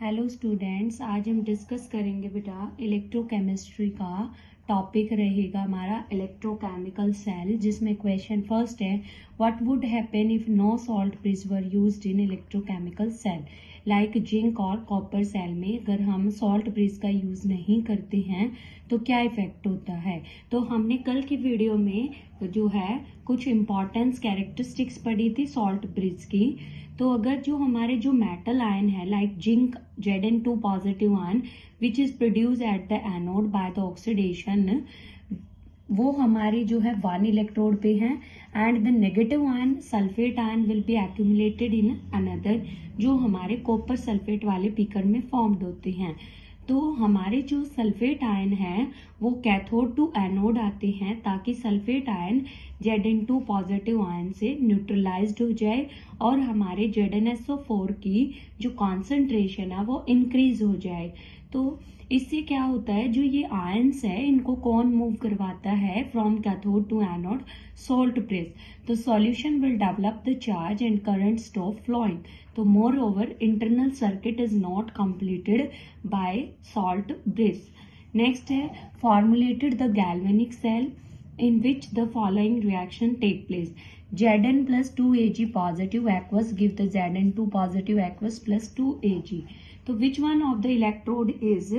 Hello students, आज हम discuss करेंगे बेटा इलेक्ट्रोकेमिस्ट्री का टॉपिक रहेगा हमारा इलेक्ट्रोकेमिकल सेल, जिसमें क्वेश्चन फर्स्ट है what would happen if no salt bridge were used in electrochemical cell. Like zinc और कॉपर सेल में अगर हम सॉल्ट ब्रिज का यूज नहीं करते हैं तो क्या इफेक्ट होता है। तो हमने कल की वीडियो में जो है कुछ इंपॉर्टेंस कैरेक्टरिस्टिक्स पढ़ी थी सॉल्ट ब्रिज की। तो अगर जो हमारे जो मेटल आयन है like zinc Zn2 positive ion which is produce at the anode by the oxidation, वो हमारी जो है 1 इलेक्ट्रोड पे है and the negative ion sulphate ion will be accumulated in another, जो हमारे कॉपर सल्फेट वाले बीकर में फॉर्म्ड होते हैं। तो हमारे जो सल्फेट आयन है वो कैथोड टू एनोड आते हैं ताकि sulphate ion Zn2 positive ion से न्यूट्रलाइज्ड हो जाए और हमारे ZnSO4 की जो कॉन्सेंट्रेशन है वो इंक्रीज हो जाए। तो इससे क्या होता है, जो ये आयंस है इनको कौन मूव करवाता है from cathode to anode, salt bridge. तो solution will develop the charge and current stop flowing. तो moreover internal circuit is not completed by salt bridge. Next है formulated the galvanic cell in which the following reaction take place. Zn plus 2Ag positive aqueous give the Zn2 positive aqueous plus 2Ag. So which one of the electrode is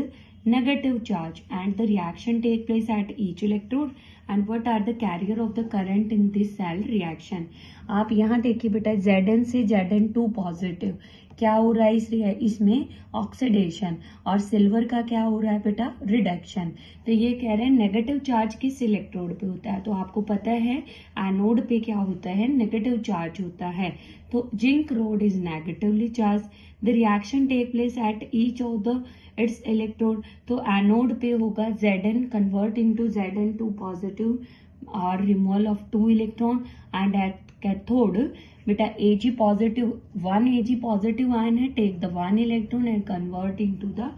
negative charge and the reaction take place at each electrode and what are the carrier of the current in this cell reaction. आप यहाँ देखिए बेटा Zn से Zn2 positive क्या हो रहा है इसमें ऑक्सीडेशन, और सिल्वर का क्या हो रहा है बेटा रिडक्शन। तो ये कह रहे हैं नेगेटिव चार्ज किस इलेक्ट्रोड पे होता है, तो आपको पता है एनोड पे क्या होता है नेगेटिव चार्ज होता है। तो zinc rod is negatively charge. The reaction take place at each of the its electrode. तो एनोड पे होगा Zn convert into Zn2 positive और removal of 2 electron and at cathode बेटा Ag positive 1 Ag positive ion है, take the 1 electron and convert into the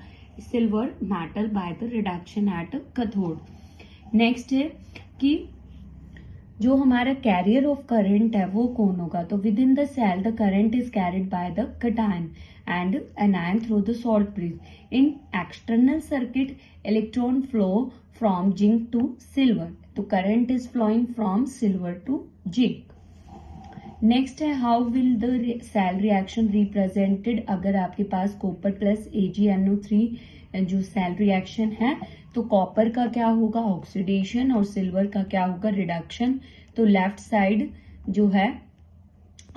silver metal by the reduction at cathode. Next है कि जो हमारा carrier of current है वो कौन होगा। तो within the cell the current is carried by the cation and anion through the salt bridge. In external circuit electron flow from zinc to silver. तो current is flowing from silver to zinc. Next है how will the cell reaction represented. अगर आपके पास copper plus AgNO3 जो cell reaction है तो copper का क्या होगा ऑक्सीडेशन और सिल्वर का क्या होगा रिडक्शन। तो लेफ्ट साइड जो है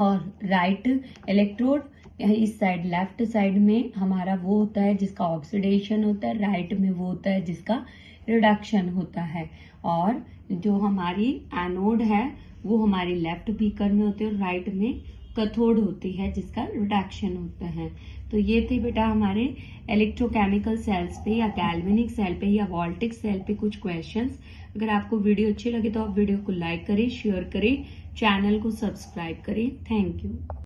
और राइट इलेक्ट्रोड, इस साइड लेफ्ट साइड में हमारा वो होता है जिसका ऑक्सीडेशन होता है, राइट में वो होता है जिसका रिडक्शन होता है। और जो हमारी एनोड है वो हमारी लेफ्ट बीकर में होती है और राइट में कैथोड होती है जिसका रिडक्शन होता है। तो ये थे बेटा हमारे इलेक्ट्रोकेमिकल सेल्स पे या गैल्वेनिक सेल पे या वोल्टिक सेल पे कुछ क्वेश्चंस। अगर आपको वीडियो अच्छी लगे तो आप वीडियो को लाइक करें, शेयर करें, चैनल को सब्सक्राइब करें। Thank you.